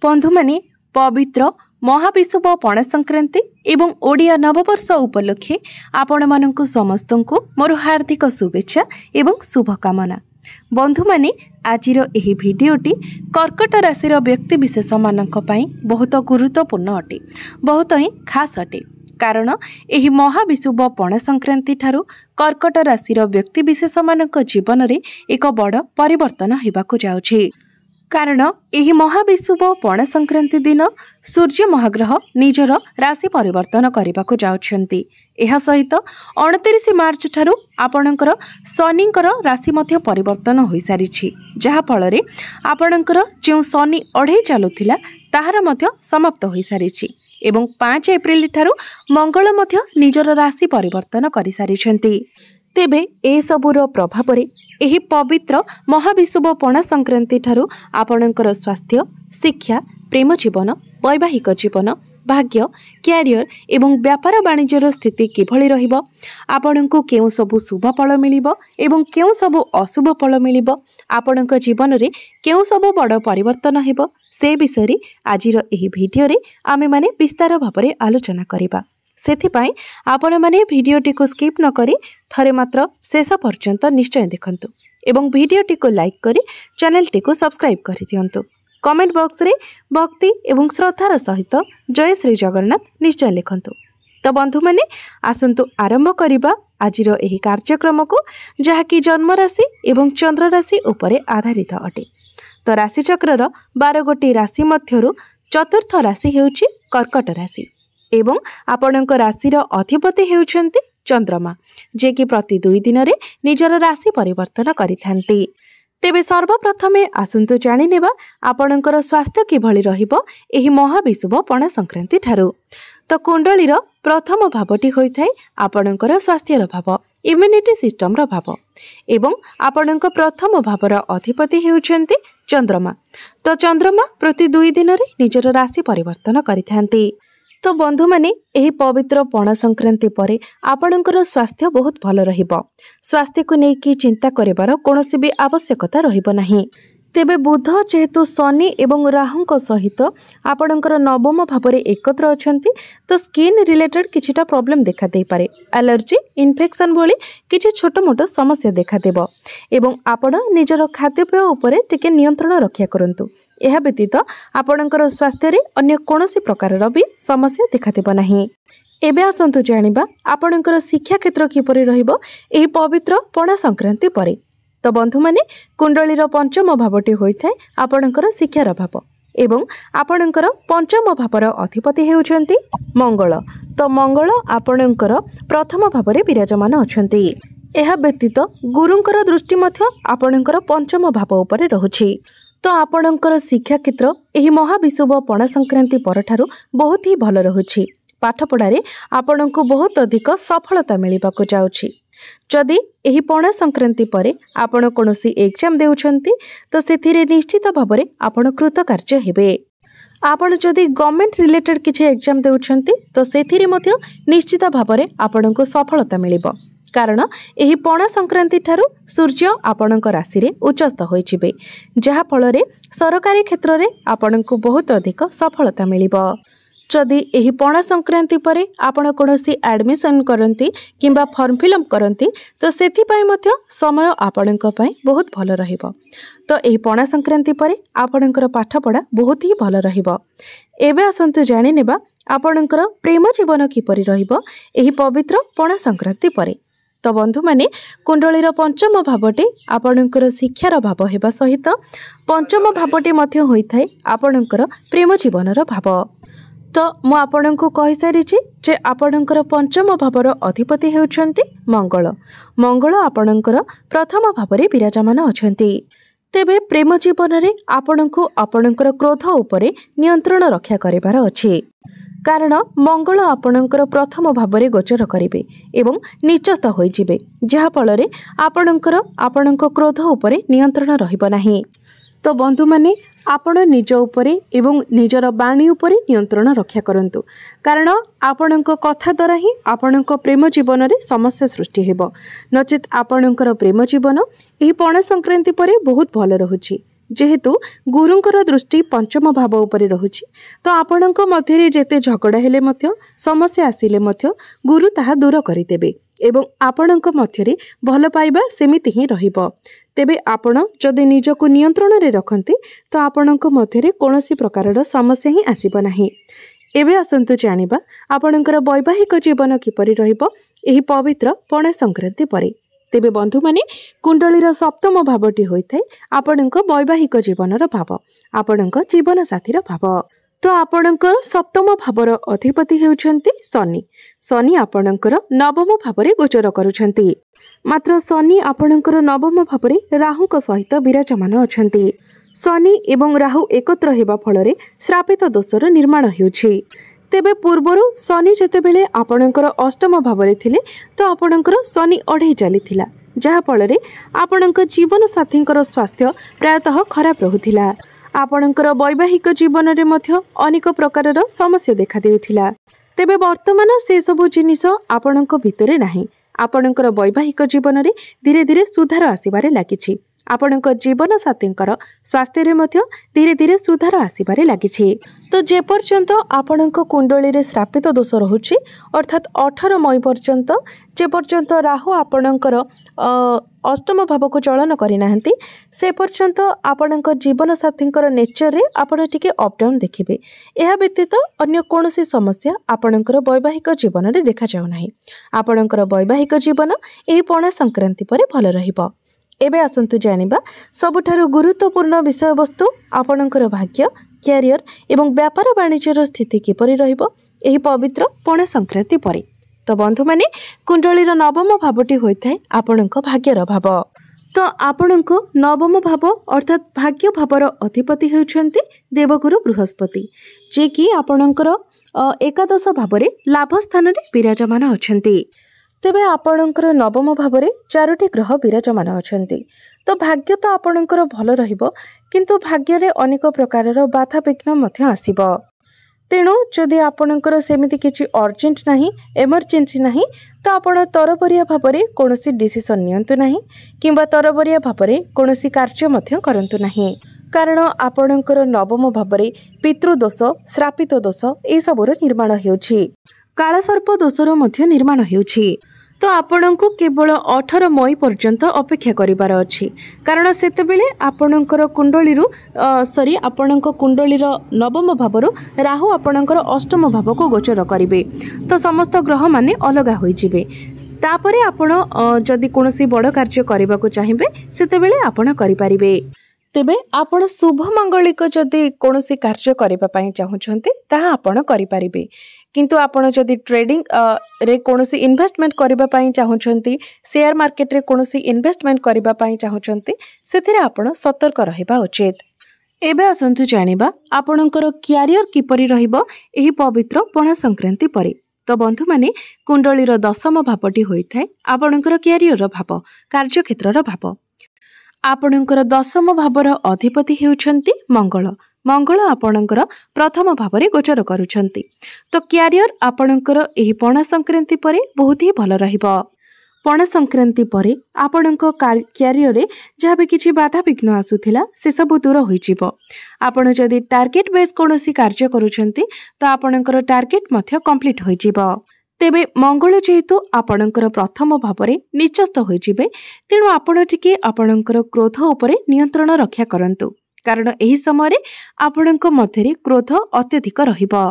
बंधु माने पवित्र महाविषुव पणा संक्रांति एवं ओडिया नववर्ष उपलक्षे आपण मानक समस्त को मोर हार्दिक शुभेच्छा एवं शुभकामना। बंधु माने आजिर एही भिडियोटी कर्कट राशि व्यक्ति विशेष मानक पई बहुत गुरुत्वपूर्ण अटे, बहुत ही खास अटे। कारण एही महाविषुव पणा संक्रांति ठारू कर्कट राशि व्यक्ति विशेष मानक जीवन में एक बड़ परिवर्तन होबाकु जाउछि। कारण एही महाविषुव पणा संक्रांति दिन सूर्य महाग्रह निजर राशि परिवर्तन करने जाउछन्ति। एहा सहित 29 मार्च ठारू आपणकर शनिकर राशि मध्य परिवर्तन हो सारिछि, जहा फल रे आपणकर जो शनि अढ़े चलुथिला ताहार मध्य समाप्त हो सारिछि एवं 5 एप्रिल ठारू मंगल मध्य निजर राशि परिवर्तन कर सारिछन्ति। तेबे ए सबुर प्रभाव रे एही पवित्र महाविषुव पणा संक्रांति ठारू आपणकर स्वास्थ्य, शिक्षा, प्रेम जीवन, वैवाहिक जीवन, भाग्य, क्यारियर एवं व्यापार वाणिज्यर स्थिति किभଳି रहिबो, आपणको केउ सबु शुभ फल मिलिबो एवं केउ सबु अशुभ फल मिलिबो, आपणक जीवन रे केउ सबु बड़ परिवर्तन हेबो, से विषय रे आजिर एही भिडियो रे आमे माने विस्तार भाबरे आलोचना करिबा। सेथिपाई आपण माने भिडियोटी को स्किप न करी थरे मात्र शेष पर्यंत निश्चय देखंतु एवं भिडियोटी को लाइक करी चैनलटी को सब्सक्राइब करि दियंतु। कमेंट बॉक्स रे भक्ति एवं श्रद्धार सहित जय श्री जगन्नाथ निश्चय लिखंतु। तो बंधु माने आसंतु आरंभ करिबा आजिर एही कार्यक्रम को, जहाँकि जन्म राशि एवं चंद्र राशि उपरे आधारित अटे। तो राशि चक्रर 12 गोटी राशि मध्यरु चतुर्थ राशि हेउची कर्कट राशि एवं आपणक राशिर अधिपति हेउछन्ति चंद्रमा, जे कि प्रति 2 दिन रे निजर राशि परिवर्तन करिथांती। तेबे सर्वप्रथमे आसंतु जानि नेबा आपणकर स्वास्थ्य किभଳି रहिबो एही महाविषुव पणा संक्रांति ठारू। तो कुंडलीर प्रथम भावटी होइथाय आपणकर स्वास्थ्यर भाव, इम्यूनिटी सिस्टम रो भाव एवं आपणक प्रथम भावर अधिपति हेउछन्ति चंद्रमा। तो चंद्रमा प्रति 2 दिन रे निजर राशि परिवर्तन करिथांती। तो बंधु माने एही पवित्र पणा संक्रांति परे आपणकर स्वास्थ्य बहुत भल रहिबो। स्वास्थ्य को नेकी चिंता करिवार कोनोसी भी आवश्यकता रहिबो नाही। तेबे बुध जेहेतु शनि एवं राहुंक सहित आपणकर नवम भावरे एकत्र अछंती, तो स्किन रिलेटेड किछिटा प्रॉब्लम देखा दे पारे, एलर्जी, इन्फेक्शन भली किछि छोट मोट समस्या देखा देबो एवं आपण निजर खाद्यपेय उपरे टिके नियंत्रण रक्षा करंतु। यह व्यतीत आपणकर स्वास्थ्य रे अन्य कोनोसी प्रकार भी समस्या देखा देबो नाही। एबे आसंतु जानिबा आपणकर शिक्षा क्षेत्र किपरि रहिबो एही पवित्र पणा संक्रांति परे। तो बंधु माने कुंडलीर पंचम भावटी होइथाय आपणकर शिक्षार भाव एवं आपणकर पंचम भावर अधिपति हेउछन्ति मंगल। तो मंगल आपणकर प्रथम भावरे विराजमान अछन्ति। एहा व्यतीत गुरुंकर दृष्टि मध्य आपणकर पंचम भाव उपरे रहुछि। तो आपणकर शिक्षा क्षेत्र एही महाविषुव पणा संक्रांति परठारु बहुत ही भल रहुछि। पाठ पढ़ारे आपणको बहुत अधिक सफलता मिलिबाको जाउछि। जदि एही पणा संक्रांति परे आपण कोनोसी एग्जाम देउछन्ति, तो सेथिरे निश्चित भाबरे आपण कृतकार्य हेबे। आपण जदि गवर्नमेंट रिलेटेड किछि एग्जाम देउछन्ति, तो सेथिरे मध्य निश्चित भाबरे आपणको सफलता मिलिबो। कारण एही पणा संक्रांति ठारू सूर्य आपणक राशि रे उच्चस्थ होइछिबे, जहा फल रे सरकारी क्षेत्र रे आपणको बहुत अधिक सफलता मिलिबो। जदि एही पणा संक्रांति परे आपण कोनोसी एडमिशन करंती किंबा फॉर्म फिलअप करंती, तो सेथि पय मध्य समय आपणक पय बहुत भल रहिबो। तो एही पणा संक्रांति परे आपणकर पाठ पढ़ा बहुत ही भल रहिबो। एबे आसंतु जानि नेबा आपणकर प्रेम जीवन किपरि रहिबो एही पवित्र पणा संक्रांति परे। तो बंधु माने कुंडलीर पंचम भावटी आपणकर शिक्षार भाव हेबा सहित पंचम भावटी मध्य होइथाय आपणकर प्रेम जीवनर भाव। तो मु आपणको कहि सारिछि जे आपणकर पंचम भावर अधिपति हेउछन्ति मंगल। मंगल आपणकर प्रथम भावरे विराजमान अछन्ति। तेबे प्रेम जीवन रे आपणको आपणकर क्रोध उपरे नियंत्रण रक्षा करिवार अछि। कारण मंगल आपणकर प्रथम भावरे गोचर करिवे एवं निचस्थ होई जिवे, जहा फल रे आपणकर आपणको क्रोध उपरे नियंत्रण रहिबो नाही। तो बंधु माने आपण निज उपरे एवं निजर वाणी उपरे नियंत्रण रक्षा करंतु। कारण आपणक कथा द्वारा ही आपणक प्रेम जीवन रे समस्या सृष्टि हेबो, नचेत आपणकर प्रेम जीवन एही पणा संक्रांति परे बहुत भल रहुछि। जेहेतु गुरुंकर दृष्टि पंचम भाव उपरे रहुछि तो आपणक मध्यरे जेते झगड़ा हेले मध्य समस्या आसिले मध्य गुरु ताहा दूर करिदेबे एवं आपणक मध्यरे भल पाइबा सेमिति ही रहिबो। तेबे आपण जदि निजको नियंत्रण रे रखंती तो आपणक मध्यरे कोनोसी प्रकारर समस्या ही आसीबो नाही। एबे आसंतु जानिबा आपणकर वैवाहिक जीवन किपरि रहिबो एही पवित्र पणा संक्रांति परे। तेबे बंधु माने कुंडलीर सप्तम भावटी होइथाय आपणक वैवाहिक जीवनर भाव, आपणक जीवन साथीर भाव। तो आपणकर सप्तम भावर अधिपति हेउछन्ति शनि। शनि आपणकर नवम भावरे गोचर करुछन्ति। मात्र शनि आपणकर नवम भावरे राहुक सहित विराजमान अछन्ति। शनि एवं राहु एकत्र हेबा फलरे श्रापित दोषर निर्माण हेउछि। तेबे पूर्वरु शनि जेतेबेले आपणकर अष्टम भावरे थिले तो आपणकर शनि अढ़े चलीथिला, जहा फलरे आपणक जीवन साथींकर स्वास्थ्य प्रायतः खराब रहुथिला। आपणकर वैवाहिक जीवन रे मध्य अनेक प्रकारर समस्या देखा देउथिला। तेबे वर्तमान से सबु जिनिस आपणक भितरे नाही। आपणकर वैवाहिक जीवन रे धीरे धीरे सुधार आसिबारे लागिछि। आपणक जीवन साथींकर स्वास्थ्य रे मध्य धीरे धीरे सुधार आसिबारे लागिछि। तो जे पर्यंत आपणक कुंडली रे श्रापित दोष रहुछि अर्थात 18 मई पर्यंत जे पर्यंत राहु आपणकर अष्टम भाव को चलन करिनाहंती से पर्यंत आपणक जीवन साथींकर नेचर रे आपण टिके अप डाउन देखिबे। एहा व्यतीत अन्य कोनोसी समस्या आपणकर वैवाहिक जीवन रे देखा जाउ नाही। आपणकर वैवाहिक जीवन एही पणा संक्रांति परे भल रहिबो। एबे आसंतु जानिबा सबुठारु गुरुत्वपूर्ण विषय वस्तु आपणकर भाग्य, कैरियर एवं व्यापार वाणिज्यर स्थिति किपरि रहिबो एही पवित्र पणा संक्रांति परे। तो बंधु माने कुंडलीर नवम भावटी होइथाय आपणक भाग्यर भाव। तो आपणक नवम भाव अर्थात भाग्य भावर अधिपति हेउछन्ति देवगुरु बृहस्पति, जे कि आपणकर एकादश भावरे लाभ स्थान रे विराजमान अछन्ति। तेबे आपणकर नवम भावरे 4टी ग्रह विराजमान अछन्ति। तो भाग्य तो आपणकर भल रहिबो किंतु भाग्य रे अनेक प्रकारर बाधा विघ्न मध्य आसीबो। तेणु जदि आपणकर सेमिति किछि अर्जेंट नाही, एमरजेंसी नाही तो आपण तरबरिया भावरे कोनोसी डिसिजन नियंतु नाही किंबा तरबरिया भावरे कोनोसी कार्य मध्य करंतु नाही। कारण आपणकर नवम भावरे पितृदोष, श्रापित दोष ए सबुर निर्माण हेउछि। कालसर्प दोषर मध्य निर्माण हेउछि। तो आपणको केवल 18 मई पर्यंत अपेक्षा करिबार अछि। कारण सेतेबेले आपणकर कुंडलीरु आपणको कुंडलीर नवम भावरु राहु आपणकर अष्टम भाव को गोचर करिवे। तो समस्त ग्रह माने अलगा होई जिवे। तापरे आपण जदि कोनोसी बड़ कार्य करिबाको चाहिबे सेतेबेले आपण करि परिबे। तेबे आपण शुभ मंगलिक जदि कोनोसी कार्य करिबा पई चाहुछन्ते ताहा आपण करि परिबे। किंतु आपण जदि ट्रेडिंग रे कोनोसी इन्वेस्टमेंट करिबा पई चाहुछन्ती, शेयर मार्केट रे कोनोसी इन्वेस्टमेंट करिबा पई चाहुछन्ती सेथिरे आपण सतर्क रहिबा उचित। एबे आसंतु जानिबा आपणकर कैरियर किपरि रहिबो एही पवित्र पणा संक्रांति परे। तो बंधु माने कुंडलीर दशम भावटी होइथाय आपणकर कैरियर भाव, कार्यक्षेत्रर भाव। आपणकर दशम भावर अधिपति हेउछन्ति मंगल। मंगल आपणकर प्रथम भावरे गोचर करुछन्ति। तो कैरियर आपणकर एही पणा संक्रांति परे बहुत ही भल रहिबो। पणा संक्रांति परे आपणक कैरियर रे जहाँ भी किछि बाधा विघ्न आसुथिला से सब दूर होइजिबो। आपण जदि टार्गेट बेस कोनोसी कार्य करुछन्ति तो आपणकर टार्गेट मध्य कंप्लीट होइजिबो। तेबे मंगल जेहेतु आपणकर प्रथम भावरे निचस्थ होइजिबे तेणु आपण टिके आपणकर क्रोध उपरे नियंत्रण रक्षा करंतु। कारण एही समय आपणक मध्यरे क्रोध अत्यधिक रहिबो।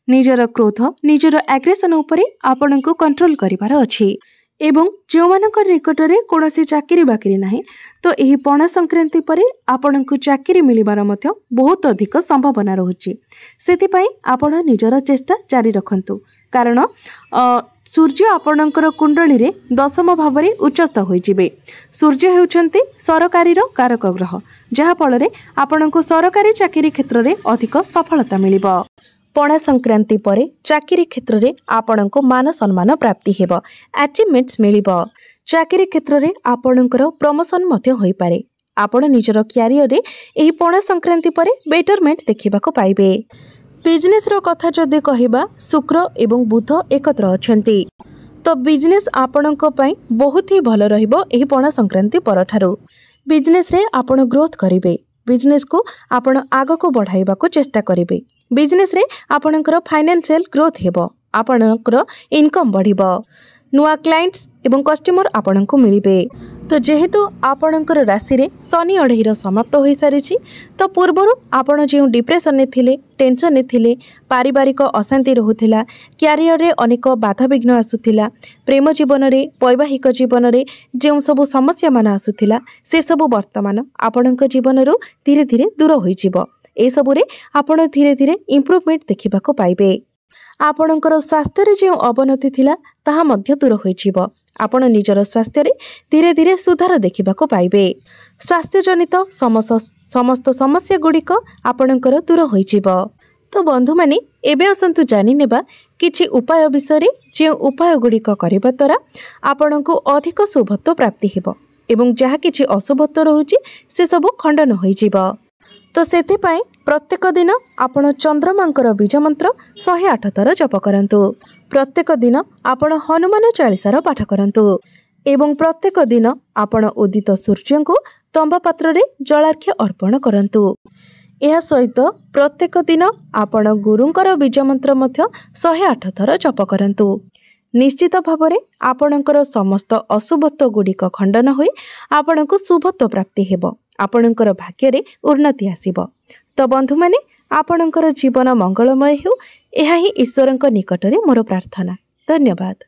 निजर क्रोध, निजर एग्रेशन उपरे आपणको कंट्रोल करिवार अछि। एवं जो मानक निकटरे कोनोसी चाकरी बाकरी नाही तो एही पणा संक्रांति परे आपणको चाकरी मिलिबार मध्य बहुत अधिक संभावना रहुछि। सेति पई आपण निजर चेष्टा जारी रखंतु। कारण सूर्य आपणकर कुंडली रे दशम भावरे उच्चस्थ होइजिबे। सूर्य हेउछन्ति सरकारी कारक ग्रह, जहा फल आपणको सरकारी चाकरी क्षेत्र रे अधिक सफलता मिलिबो। पणा संक्रांति परे चाकरी क्षेत्र रे आपणको मान सम्मान प्राप्ति हेबो, अचीवमेंट्स मिलिबो। चाकरी क्षेत्र रे आपणकर प्रमोशन मध्य होई पारे। आपण निजर कैरियर रे एही पणा संक्रांति परे बेटरमेंट देखिबाको पाइबे। बिजनेस रो कथा जदि कहिबा शुक्र एवं बुध एकत्र अछंती तो बिजनेस आपणको पई बहुत ही भल रहिबो। एही पणा संक्रांति परठारु बिजनेस रे आपण ग्रोथ करिवे। बिजनेस को आपण आग को बढ़ाइबा को चेष्टा करेंगे। बिजनेस रे आपणकर फाइनेंशियल ग्रोथ हेबो, आपणकर इनकम बढ़िबो, नुआ क्लाइंट्स एवं कस्टमर आपण को मिलिबे। तो जेहेतु आपणकर राशि रे शनि अढ़ईर समाप्त हो सारी तो पूर्वर आपण जो डिप्रेशन ने थिले, टेंशन ने थिले, पारिवारिक अशांति रहुथिला, क्यारियर रे अनेक बाधा विघ्न आसुथिला, प्रेम जीवन रे वैवाहिक जीवन रे जो सब समस्या मान आसुथिला से सब वर्तमान आपणक जीवन रो धीरे धीरे दूर होई जिवो। ए सबु रे आपण धीरे धीरे इम्प्रूवमेंट देखिबा को पाइबे। आपणकर स्वास्थ्य रे जो अवनति थिला ताहा मध्य दूर होई जिवो। आपण निजर स्वास्थ्य रे धीरे धीरे सुधार देखिबा को पाइबे। स्वास्थ्य जनित समस्त समस्या गुड़िक आपणकर दूर होई जिवो। तो बंधु माने एबे असंतु जानि नेबा किछि उपाय विषय जो उपाय गुड़िक करबा द्वारा आपणको अधिक शुभत्व प्राप्ति हेबो एवं जहा किछि अशुभत्व रहुछि से सब खंडन होई जिवो। तो सेथिपाई प्रत्येक दिन आपण चंद्रमांकर बीज मंत्र 108 थर जप करंतु। प्रत्येक दिन आपण हनुमान चालीसार पाठ करंतु एवं प्रत्येक दिन आपण उदित सूर्य को तंबा पात्र रे जलार्घ्य अर्पण करंतु। यह सहित प्रत्येक दिन आपण गुरुंकर बीज मंत्र मध्य 108 थर जप करंतु। निश्चित भाव में आपणकर समस्त अशुभत्व गुड़िक खंडन होई आपणको शुभत्व प्राप्ति हेबो, आपणकर भाग्य रे उन्नति आसीबो। तो बंधु माने आपणकर जीवन मंगलमय हेउ, एहा ही ईश्वरंक निकटरे मोर प्रार्थना। धन्यवाद।